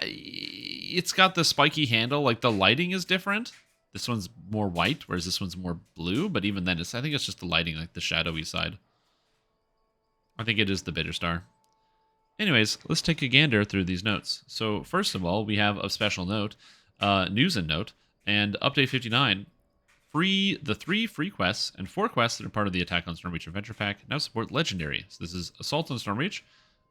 It's got the spiky handle. Like, the lighting is different. This one's more white, whereas this one's more blue. But even then, I think it's just the lighting, like the shadowy side. I think it is the Bitter Star. Anyways, let's take a gander through these notes. So first of all, we have a special note, news and note, and update 59. The 3 free quests and 4 quests that are part of the Attack on Stormreach Adventure Pack now support Legendary. So this is Assault on Stormreach,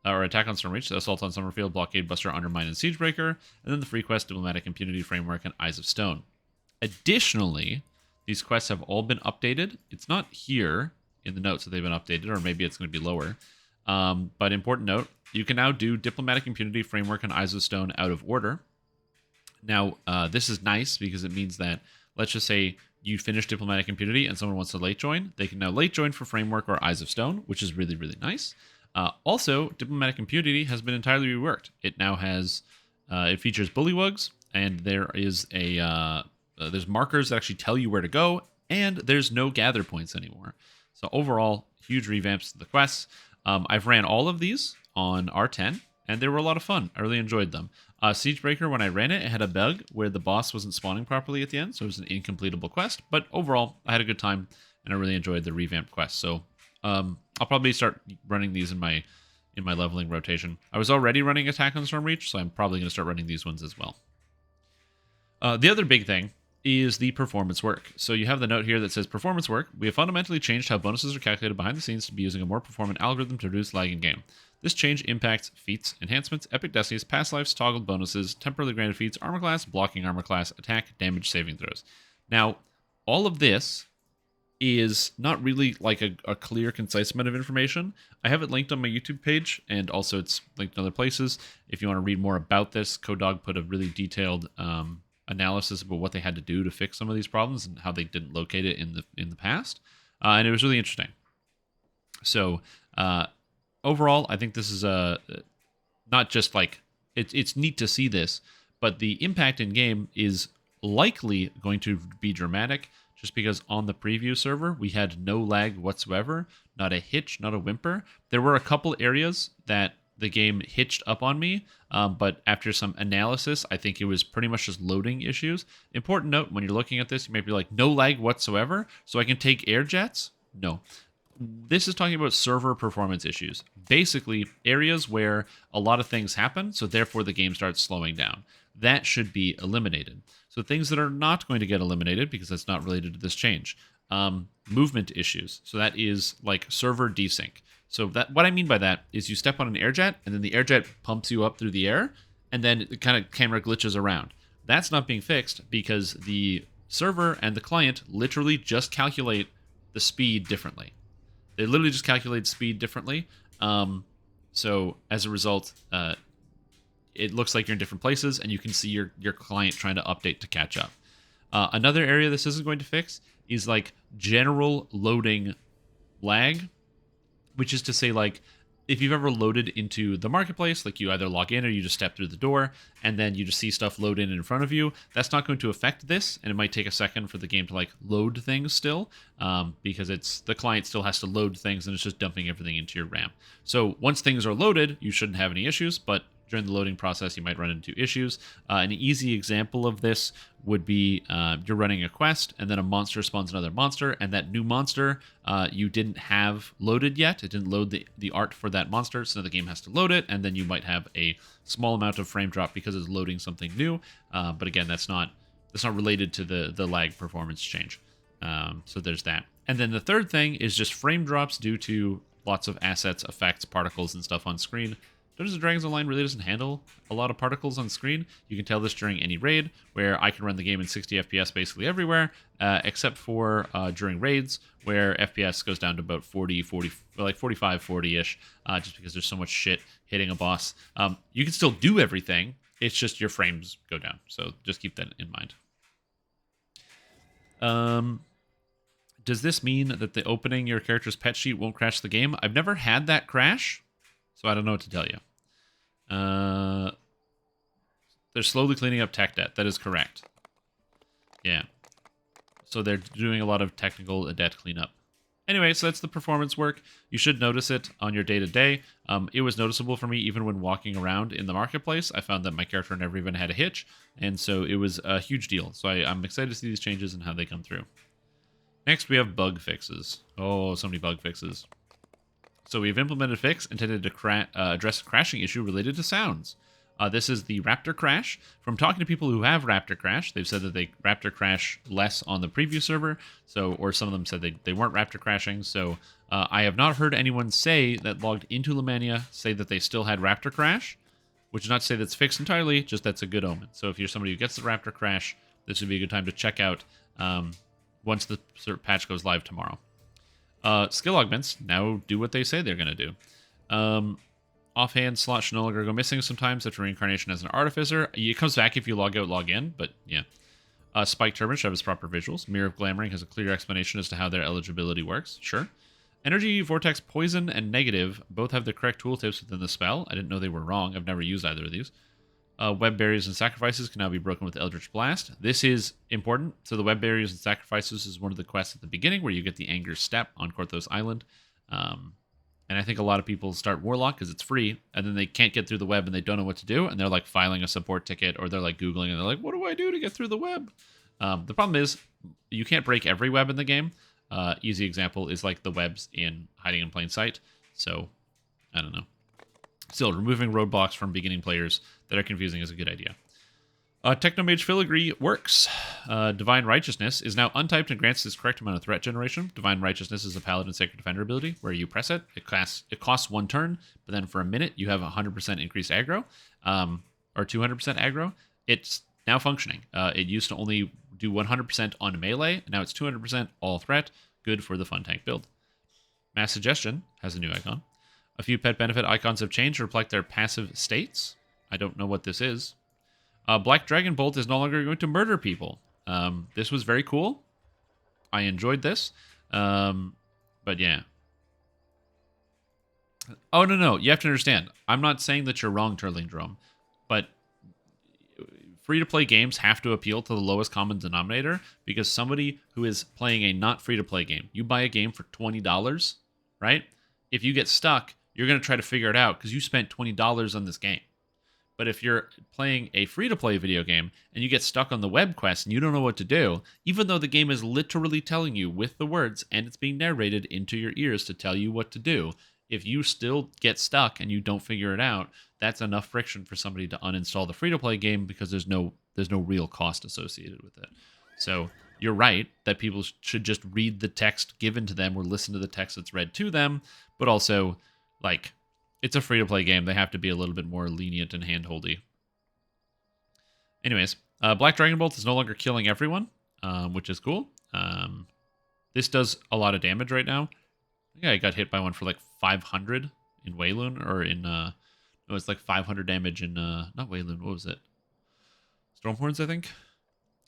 or Attack on Stormreach, Assault on Summerfield, Blockade Buster, Undermine, and Siegebreaker, and then the free quest Diplomatic Impunity Framework and Eyes of Stone. Additionally, these quests have all been updated. It's not here in the notes that they've been updated, or maybe it's going to be lower. But important note, you can now do Diplomatic Impunity Framework and Eyes of Stone out of order. Now, this is nice because it means that, let's just say you finish Diplomatic Impunity and someone wants to late join. They can now late join for Framework or Eyes of Stone, which is really, really nice. Also, Diplomatic Impunity has been entirely reworked. It now has, it features bullywugs, and there is there's markers that actually tell you where to go, and there's no gather points anymore. So overall, huge revamps to the quests. I've ran all of these on R10, and they were a lot of fun. I really enjoyed them. Siegebreaker, when I ran it, it had a bug where the boss wasn't spawning properly at the end, so it was an incompletable quest. But overall, I had a good time, and I really enjoyed the revamped quest. So I'll probably start running these in my leveling rotation. I was already running Attack on Stormreach, so I'm probably going to start running these ones as well. The other big thing is the performance work. So you have the note here that says performance work. We have fundamentally changed how bonuses are calculated behind the scenes to be using a more performant algorithm to reduce lag in game. This change impacts feats, enhancements, epic destinies, past lives, toggled bonuses, temporarily granted feats, armor class, blocking armor class, attack, damage, saving throws. Now, all of this is not really like a clear, concise amount of information. I have it linked on my YouTube page, and also it's linked in other places. If you want to read more about this, CodeDog put a really detailed analysis about what they had to do to fix some of these problems and how they didn't locate it in the past, and it was really interesting. So overall, I think this is not just like it's neat to see this, but the impact in game is likely going to be dramatic, just because on the preview server we had no lag whatsoever, not a hitch, not a whimper. There were a couple areas that the game hitched up on me, but after some analysis, I think it was pretty much just loading issues. Important note, when you're looking at this, you might be like, no lag whatsoever, so I can take air jets? No. This is talking about server performance issues. Basically, areas where a lot of things happen, so therefore the game starts slowing down. That should be eliminated. So things that are not going to get eliminated, because that's not related to this change. Movement issues. So that is like server desync. So that what I mean by that is you step on an airjet, and then the airjet pumps you up through the air, and then it kind of camera glitches around. That's not being fixed because the server and the client literally just calculate the speed differently. They literally just calculate speed differently. So as a result, it looks like you're in different places, and you can see your client trying to update to catch up. Another area this isn't going to fix is like general loading lag, which is to say, like, if you've ever loaded into the marketplace, like you either log in or you just step through the door and then you just see stuff load in front of you, that's not going to affect this, and it might take a second for the game to like load things still, because it's the client still has to load things and it's just dumping everything into your RAM. So once things are loaded, you shouldn't have any issues, but during the loading process, you might run into issues. An easy example of this would be you're running a quest, and then a monster spawns another monster, and that new monster you didn't have loaded yet. It didn't load the art for that monster, so the game has to load it, and then you might have a small amount of frame drop because it's loading something new. But again, that's not related to the lag performance change. So there's that. And then the third thing is just frame drops due to lots of assets, effects, particles, and stuff on screen. Dungeons & Dragons Online really doesn't handle a lot of particles on screen. You can tell this during any raid, where I can run the game in 60 FPS basically everywhere, except for during raids, where FPS goes down to about 45, 40-ish, just because there's so much shit hitting a boss. You can still do everything, it's just your frames go down, so just keep that in mind. Does this mean that the opening your character's pet sheet won't crash the game? I've never had that crash, so I don't know what to tell you. They're slowly cleaning up tech debt. That is correct. Yeah. So they're doing a lot of technical debt cleanup. Anyway, so that's the performance work. You should notice it on your day-to-day. It was noticeable for me even when walking around in the marketplace. I found that my character never even had a hitch, and so it was a huge deal. So I'm excited to see these changes and how they come through. Next, we have bug fixes. Oh, so many bug fixes. So we've implemented a fix intended to address a crashing issue related to sounds. This is the Raptor crash. From talking to people who have Raptor crash, they've said that they Raptor crash less on the preview server. Or some of them said they weren't Raptor crashing. So I have not heard anyone say that logged into Lemania say that they still had Raptor crash, which is not to say that's fixed entirely, just that's a good omen. So if you're somebody who gets the Raptor crash, this would be a good time to check out once the patch goes live tomorrow. Skill augments now do what they say they're going to do. Offhand slot should no longer go missing sometimes after reincarnation as an artificer. It comes back if you log out, log in, but yeah. Spike Turban should have its proper visuals. Mirror of Glamoring has a clear explanation as to how their eligibility works. Sure. Energy, Vortex, Poison, and Negative both have the correct tooltips within the spell. I didn't know they were wrong. I've never used either of these. Web Barriers and Sacrifices can now be broken with Eldritch Blast. This is important. So the Web Barriers and Sacrifices is one of the quests at the beginning where you get the Anger Step on Korthos Island. And I think a lot of people start Warlock because it's free, and then they can't get through the web and they don't know what to do, and they're like filing a support ticket, or they're like Googling and they're like, what do I do to get through the web? The problem is you can't break every web in the game. Easy example is like the webs in Hiding in Plain Sight. So, I don't know. Still, removing roadblocks from beginning players that are confusing is a good idea. Technomage Filigree works. Divine Righteousness is now untyped and grants its correct amount of threat generation. Divine Righteousness is a Paladin Sacred Defender ability where you press it. It costs 1 turn, but then for a minute you have 100% increased aggro, or 200% aggro. It's now functioning. It used to only do 100% on melee. Now it's 200% all threat. Good for the fun tank build. Mass Suggestion has a new icon. A few pet benefit icons have changed to reflect their passive states. I don't know what this is. Black Dragon Bolt is no longer going to murder people. This was very cool. I enjoyed this. But yeah. Oh, no. You have to understand. I'm not saying that you're wrong, Turling Droam. But free-to-play games have to appeal to the lowest common denominator because somebody who is playing a not free-to-play game, you buy a game for $20, right? If you get stuck, you're going to try to figure it out because you spent $20 on this game. But if you're playing a free-to-play video game and you get stuck on the web quest and you don't know what to do, even though the game is literally telling you with the words and it's being narrated into your ears to tell you what to do, if you still get stuck and you don't figure it out, that's enough friction for somebody to uninstall the free-to-play game because there's no real cost associated with it. So you're right that people should just read the text given to them or listen to the text that's read to them, but also, like, it's a free-to-play game. They have to be a little bit more lenient and hand-holdy. Anyways, Black Dragon Bolt is no longer killing everyone, which is cool. This does a lot of damage right now. I think I got hit by one for like 500 in Wayloon, or in... no, it's like 500 damage in... not Wayloon, what was it? Stormhorns, I think?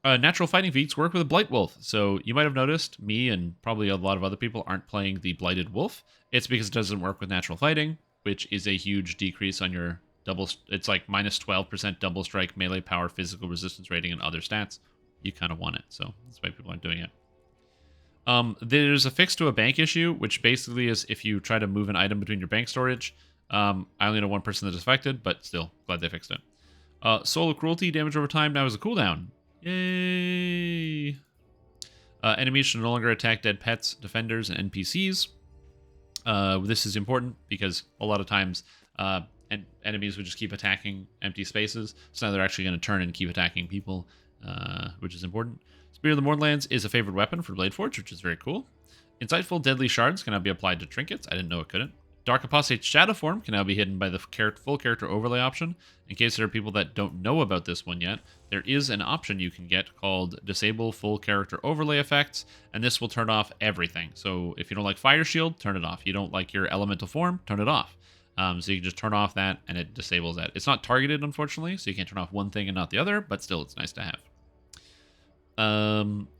Natural fighting feats work with a Blight Wolf. So you might have noticed me and probably a lot of other people aren't playing the Blighted Wolf. It's because it doesn't work with natural fighting, which is a huge decrease on your double... It's like minus 12% double strike, melee power, physical resistance rating, and other stats. You kind of want it, so that's why people aren't doing it. There's a fix to a bank issue, which basically is if you try to move an item between your bank storage. I only know one person that is affected, but still, glad they fixed it. Soul of Cruelty, damage over time now has a cooldown. Yay! Enemies should no longer attack dead pets, defenders, and NPCs. This is important because a lot of times enemies would just keep attacking empty spaces, so now they're actually going to turn and keep attacking people, which is important. Spear of the Mornlands is a favorite weapon for Bladeforge, which is very cool. Insightful Deadly Shards can now be applied to trinkets. I didn't know it couldn't. Dark Apostate Shadow Form can now be hidden by the full character overlay option. In case there are people that don't know about this one yet, there is an option you can get called Disable Full Character Overlay Effects, and this will turn off everything. So if you don't like Fire Shield, turn it off. You don't like your Elemental Form, turn it off. So you can just turn off that, and it disables that. It's not targeted, unfortunately, so you can't turn off one thing and not the other, but still, it's nice to have.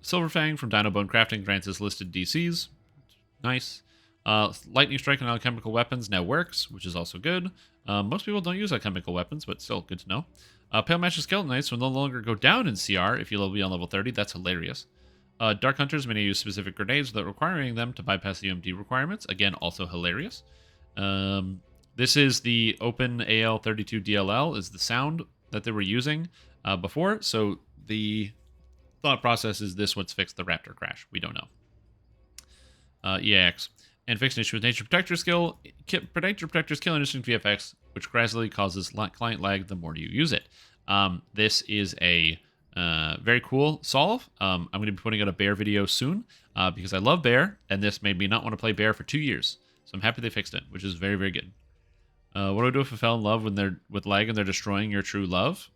Silverfang from Dino Bone Crafting grants his listed DCs. Nice. Lightning Strike on alchemical weapons now works, which is also good. Most people don't use alchemical weapons, but still good to know. Pale Match Skeleton Knights will no longer go down in CR if you will be on level 30. That's hilarious. Dark Hunters may use specific grenades without requiring them to bypass the UMD requirements. Again, also hilarious. This is the Open AL32 DLL is the sound that they were using before. So the thought process is this what's fixed the Raptor crash. We don't know. EAX. And fix an issue with Nature Protector skill. Nature Protector's kill interesting VFX, which gradually causes client lag the more you use it. This is a very cool solve. I'm going to be putting out a bear video soon because I love bear, and this made me not want to play bear for 2 years. So I'm happy they fixed it, which is very, very good. What do I do if I fell in love when they're with lag and they're destroying your true love?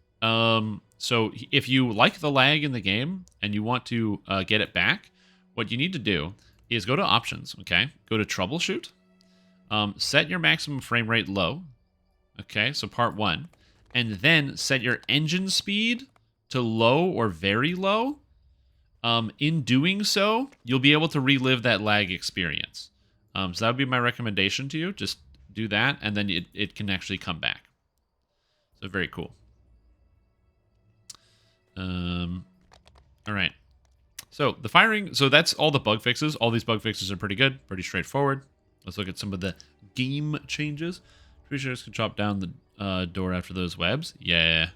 So if you like the lag in the game and you want to get it back, what you need to do is go to options, okay? Go to troubleshoot. Set your maximum frame rate low. Okay, so part 1. And then set your engine speed to low or very low. In doing so, you'll be able to relive that lag experience. So that would be my recommendation to you. Just do that, and then it can actually come back. So very cool. All right. So the firing, so that's all the bug fixes. All these bug fixes are pretty good, pretty straightforward. Let's look at some of the game changes. Pretty sure can chop down the door after those webs. Yeah.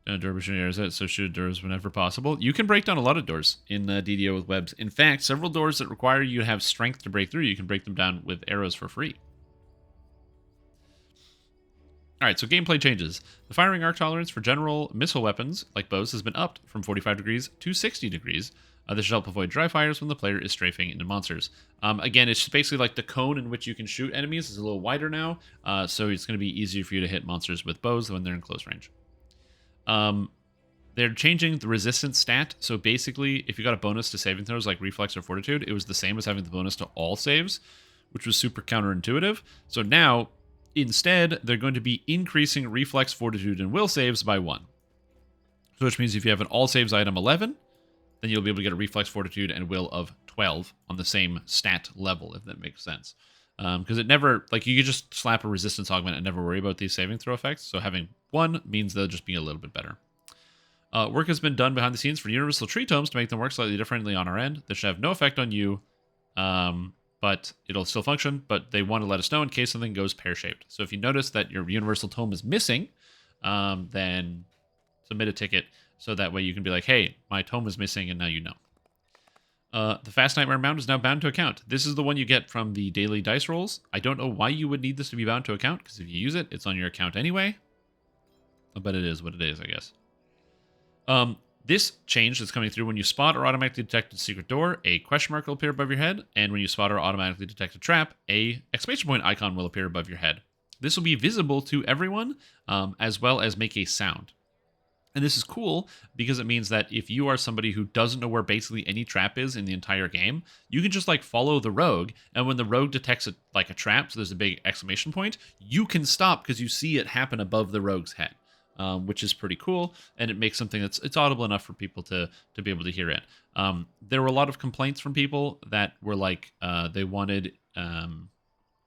Door so shoot doors whenever possible. You can break down a lot of doors in DDO with webs. In fact, several doors that require you to have strength to break through, you can break them down with arrows for free. Alright, so gameplay changes. The firing arc tolerance for general missile weapons, like bows, has been upped from 45 degrees to 60 degrees. This should help avoid dry fires when the player is strafing into monsters. Again, it's just basically like the cone in which you can shoot enemies is a little wider now, so it's going to be easier for you to hit monsters with bows when they're in close range. They're changing the resistance stat, so basically, if you got a bonus to saving throws like Reflex or Fortitude, it was the same as having the bonus to all saves, which was super counterintuitive. So now, instead, they're going to be increasing Reflex, Fortitude, and Will saves by 1. So which means if you have an all saves item 11, then you'll be able to get a Reflex, Fortitude, and Will of 12 on the same stat level, if that makes sense. Because it never, like, you could just slap a resistance augment and never worry about these saving throw effects. So having 1 means they'll just be a little bit better. Work has been done behind the scenes for Universal Tree Tomes to make them work slightly differently on our end. This should have no effect on you, but it'll still function. But they want to let us know in case something goes pear-shaped. So if you notice that your Universal Tome is missing, then submit a ticket so that way you can be like, hey, my tome is missing, and now you know. The Fast Nightmare mount is now bound to account. This is the one you get from the daily dice rolls. I don't know why you would need this to be bound to account, because if you use it, it's on your account anyway. But it is what it is, I guess. This change that's coming through: when you spot or automatically detect a secret door, a question mark will appear above your head, and when you spot or automatically detect a trap, a exclamation point icon will appear above your head. This will be visible to everyone, as well as make a sound. And this is cool because it means that if you are somebody who doesn't know where basically any trap is in the entire game, you can just like follow the rogue, and when the rogue detects a trap, so there's a big exclamation point, you can stop because you see it happen above the rogue's head, which is pretty cool, and it makes something it's audible enough for people to be able to hear it. There were a lot of complaints from people that were like they wanted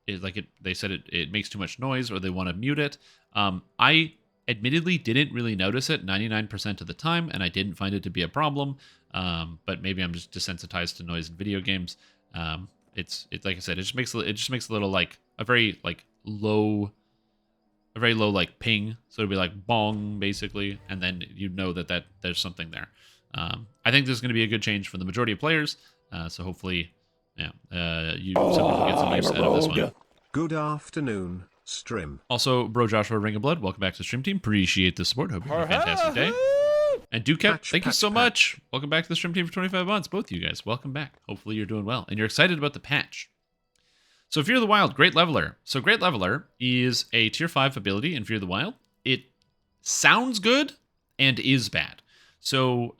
they said it makes too much noise, or they want to mute it. I admittedly didn't really notice it 99% of the time, and I didn't find it to be a problem, but maybe I'm just desensitized to noise in video games. It's like I said, it just makes a little like a very low like ping, so it'll be like bong basically, and then you know that there's something there. I think this is going to be a good change for the majority of players, so hopefully some people can get some use out of this one. Good afternoon, Stream. Also, Bro Joshua Ring of Blood, welcome back to the stream team. Appreciate the support. Hope you have a fantastic day. And Duke, thank you so much. Welcome back to the stream team for 25 months. Both of you guys, welcome back. Hopefully you're doing well, and you're excited about the patch. So Fear the Wild, Great Leveler. So Great Leveler is a tier 5 ability in Fear the Wild. It sounds good and is bad. So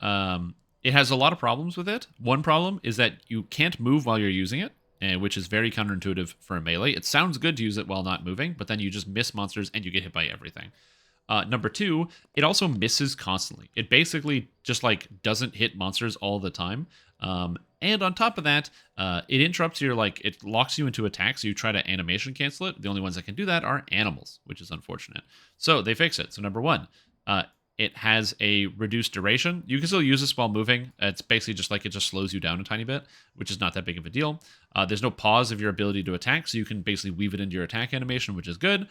it has a lot of problems with it. One problem is that you can't move while you're using it, which is very counterintuitive for a melee. It sounds good to use it while not moving, but then you just miss monsters and you get hit by everything. Number 2, it also misses constantly. It basically just doesn't hit monsters all the time. And on top of that, it interrupts your, it locks you into attack, so you try to animation cancel it. The only ones that can do that are animals, which is unfortunate. So they fix it. So number 1, it has a reduced duration. You can still use this while moving. It's basically just like it just slows you down a tiny bit, which is not that big of a deal. There's no pause of your ability to attack, so you can basically weave it into your attack animation, which is good.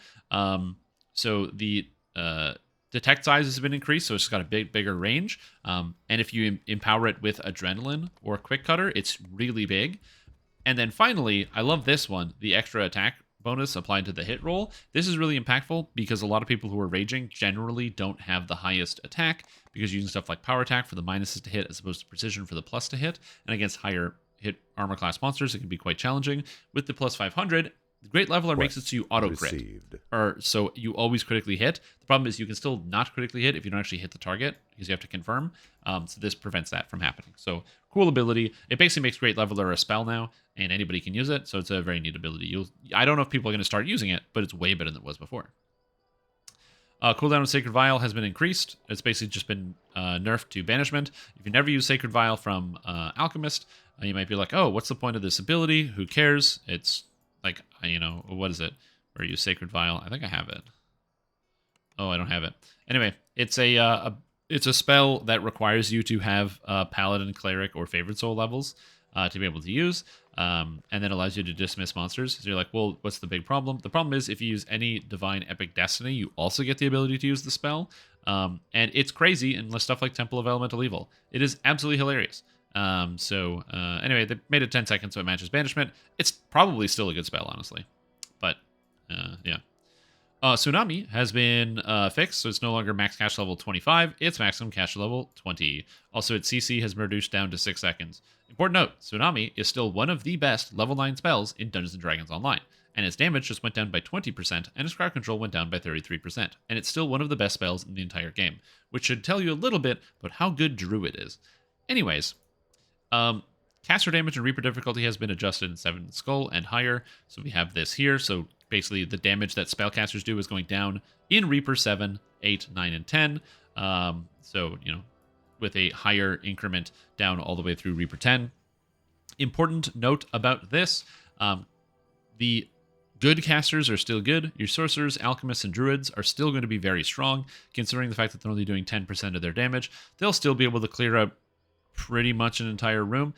So the detect size has been increased, so it's got a bigger range. And if you empower it with adrenaline or quick cutter, it's really big. And then finally, I love this one, the extra attack bonus applied to the hit roll. This is really impactful because a lot of people who are raging generally don't have the highest attack because using stuff like power attack for the minuses to hit as opposed to precision for the plus to hit. And against higher hit armor class monsters, it can be quite challenging. With the plus 500, the Great Leveler makes it so you auto crit, or so you always critically hit. The problem is you can still not critically hit if you don't actually hit the target because you have to confirm. So this prevents that from happening. So cool ability. It basically makes Great Leveler a spell now, and anybody can use it. So it's a very neat ability. I don't know if people are going to start using it, but it's way better than it was before. Cooldown of Sacred Vial has been increased. It's basically just been nerfed to banishment. If you never use Sacred Vial from Alchemist, you might be like, oh, what's the point of this ability? Who cares? It's like, what is it? Where you use Sacred Vial? I think I have it. Oh, I don't have it. Anyway, it's a spell that requires you to have Paladin, Cleric, or Favored Soul levels to be able to use, and then allows you to dismiss monsters. So you're like, well, what's the big problem? The problem is if you use any Divine Epic Destiny, you also get the ability to use the spell, and it's crazy in stuff like Temple of Elemental Evil. It is absolutely hilarious. Anyway, they made it 10 seconds so it matches Banishment. It's probably still a good spell, honestly. But, yeah. Tsunami has been fixed, so it's no longer max cash level 25. It's maximum cash level 20. Also, its CC has been reduced down to 6 seconds. Important note, Tsunami is still one of the best level 9 spells in Dungeons & Dragons Online. And its damage just went down by 20%, and its crowd control went down by 33%. And it's still one of the best spells in the entire game, which should tell you a little bit about how good Druid is. Anyways, caster damage and Reaper difficulty has been adjusted in 7 Skull and higher, so we have this here. So basically, the damage that spellcasters do is going down in Reaper 7, 8, 9, and 10. With a higher increment down all the way through Reaper 10. Important note about this, the good casters are still good. Your sorcerers, alchemists, and druids are still going to be very strong, considering the fact that they're only doing 10% of their damage. They'll still be able to clear out pretty much an entire room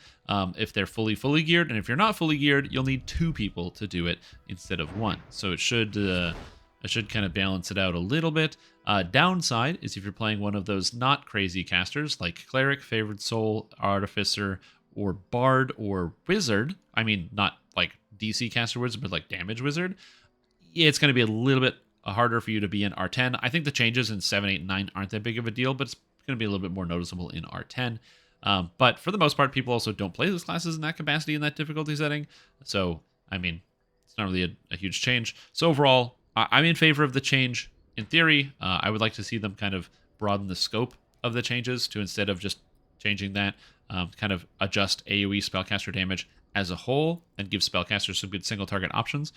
if they're fully geared, and if you're not fully geared, you'll need 2 people to do it instead of 1. So it should kind of balance it out a little bit. Downside is if you're playing one of those not crazy casters like Cleric, Favored Soul, Artificer, or Bard, or Wizard. I mean, not like DC caster wizard, but like Damage Wizard. It's going to be a little bit harder for you to be in R10. I think the changes in 7, 8, and 9 aren't that big of a deal, but it's going to be a little bit more noticeable in R10. But for the most part, people also don't play those classes in that capacity, in that difficulty setting. So, I mean, it's not really a huge change. So overall, I'm in favor of the change. In theory, I would like to see them kind of broaden the scope of the changes to, instead of just changing that, kind of adjust AoE spellcaster damage as a whole and give spellcasters some good single target options,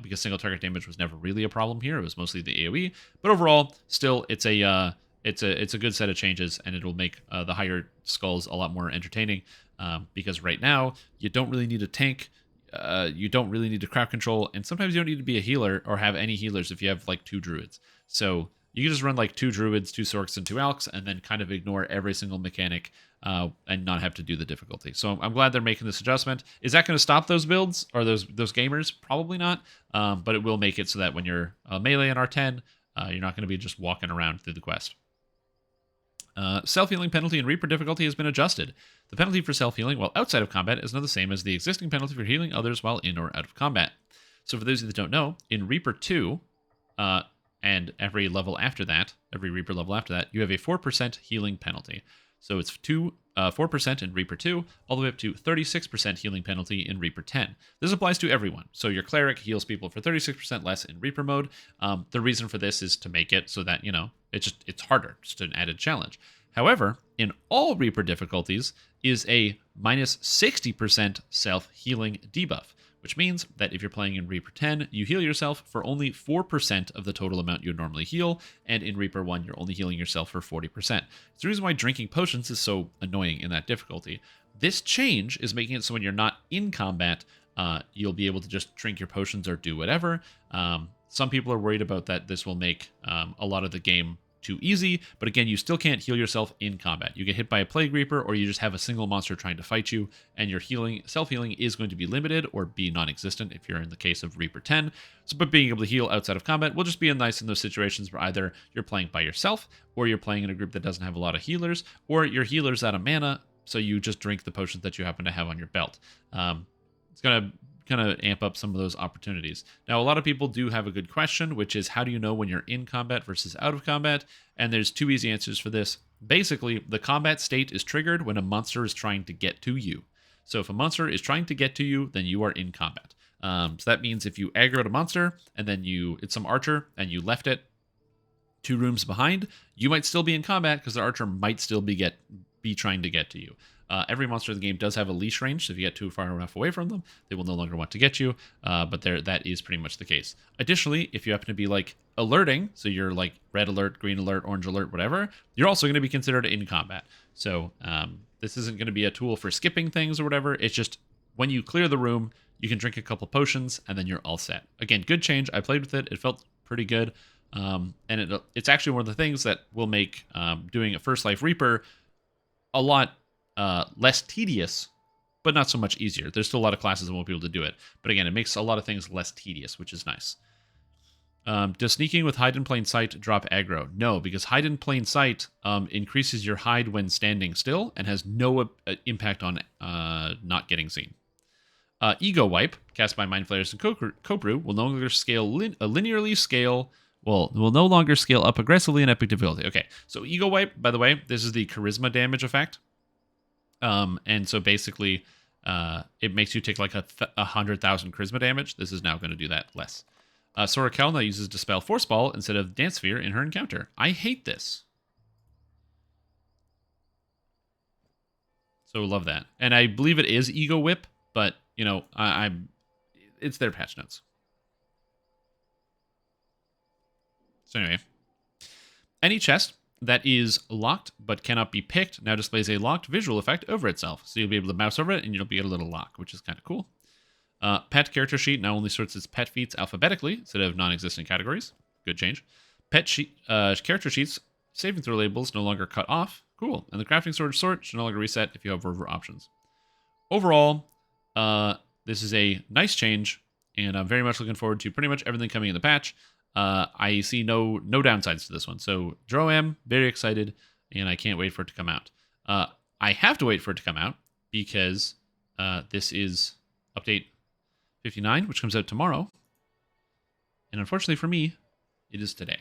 because single target damage was never really a problem here. It was mostly the AoE. But overall, still, it's a good set of changes, and it'll make the higher skulls a lot more entertaining, because right now you don't really need a tank, you don't really need to crowd control, and sometimes you don't need to be a healer or have any healers if you have like 2 druids. So you can just run like 2 druids, 2 sorks, and 2 alks, and then kind of ignore every single mechanic and not have to do the difficulty. So I'm glad they're making this adjustment. Is that going to stop those builds or those gamers? Probably not, but it will make it so that when you're melee in R10, you're not going to be just walking around through the quest. Self-healing penalty and Reaper difficulty has been adjusted. The penalty for self-healing while outside of combat is not the same as the existing penalty for healing others while in or out of combat. So for those of you that don't know, in Reaper 2, and every level after that, every Reaper level after that, you have a 4% healing penalty. So it's 4% in Reaper 2, all the way up to 36% healing penalty in Reaper 10. This applies to everyone. So your Cleric heals people for 36% less in Reaper mode. The reason for this is to make it so that, it's harder, just an added challenge. However, in all Reaper difficulties is a minus 60% self-healing debuff, which means that if you're playing in Reaper 10, you heal yourself for only 4% of the total amount you would normally heal, and in Reaper 1, you're only healing yourself for 40%. It's the reason why drinking potions is so annoying in that difficulty. This change is making it so when you're not in combat, you'll be able to just drink your potions or do whatever. Some people are worried about that this will make a lot of the game too easy, but again, you still can't heal yourself in combat. You get hit by a Plague Reaper, or you just have a single monster trying to fight you, and your self-healing is going to be limited or be non-existent if you're in the case of Reaper 10. So, but being able to heal outside of combat will just be nice in those situations where either you're playing by yourself, or you're playing in a group that doesn't have a lot of healers, or your healer's out of mana, so you just drink the potions that you happen to have on your belt. It's going to kind of amp up some of those opportunities. Now, a lot of people do have a good question, which is how do you know when you're in combat versus out of combat? And there's two easy answers for this. Basically, the combat state is triggered when a monster is trying to get to you. So if a monster is trying to get to you, then you are in combat. So that means if you aggroed a monster and then it's some archer and you left it 2 rooms behind, you might still be in combat because the archer might still be trying to get to you. Every monster in the game does have a leash range, so if you get too far enough away from them, they will no longer want to get you, but that is pretty much the case. Additionally, if you happen to be like alerting, so you're like red alert, green alert, orange alert, whatever, you're also going to be considered in combat. So this isn't going to be a tool for skipping things or whatever. It's just when you clear the room, you can drink a couple potions, and then you're all set. Again, good change. I played with it. It felt pretty good. And it's actually one of the things that will make doing a First Life Reaper a lot less tedious, but not so much easier. There's still a lot of classes that won't be able to do it. But again, it makes a lot of things less tedious, which is nice. Does sneaking with hide in plain sight drop aggro? No, because hide in plain sight increases your hide when standing still and has no impact on not getting seen. Ego Wipe, cast by Mind Flayers and Cobrew, will no longer will no longer scale up aggressively in epic difficulty. Okay, so Ego Wipe, by the way, this is the charisma damage effect. And so basically, it makes you take like 100,000 charisma damage. This is now going to do that less. Sora now uses Dispel Force Ball instead of Dance Sphere in her encounter. I hate this. So love that. And I believe it is Ego Whip, but, you know, it's their patch notes. So anyway, any chest that is locked but cannot be picked now displays a locked visual effect over itself. So you'll be able to mouse over it and you'll get a little lock, which is kind of cool. Pet character sheet now only sorts its pet feats alphabetically instead of non-existent categories. Good change. Character sheets saving throw labels no longer cut off. Cool. And the crafting storage sort should no longer reset if you have over options. Overall, this is a nice change, and I'm very much looking forward to pretty much everything coming in the patch. I see no downsides to this one. So Droam, very excited, and I can't wait for it to come out. I have to wait for it to come out because this is update 59, which comes out tomorrow. And unfortunately for me, it is today.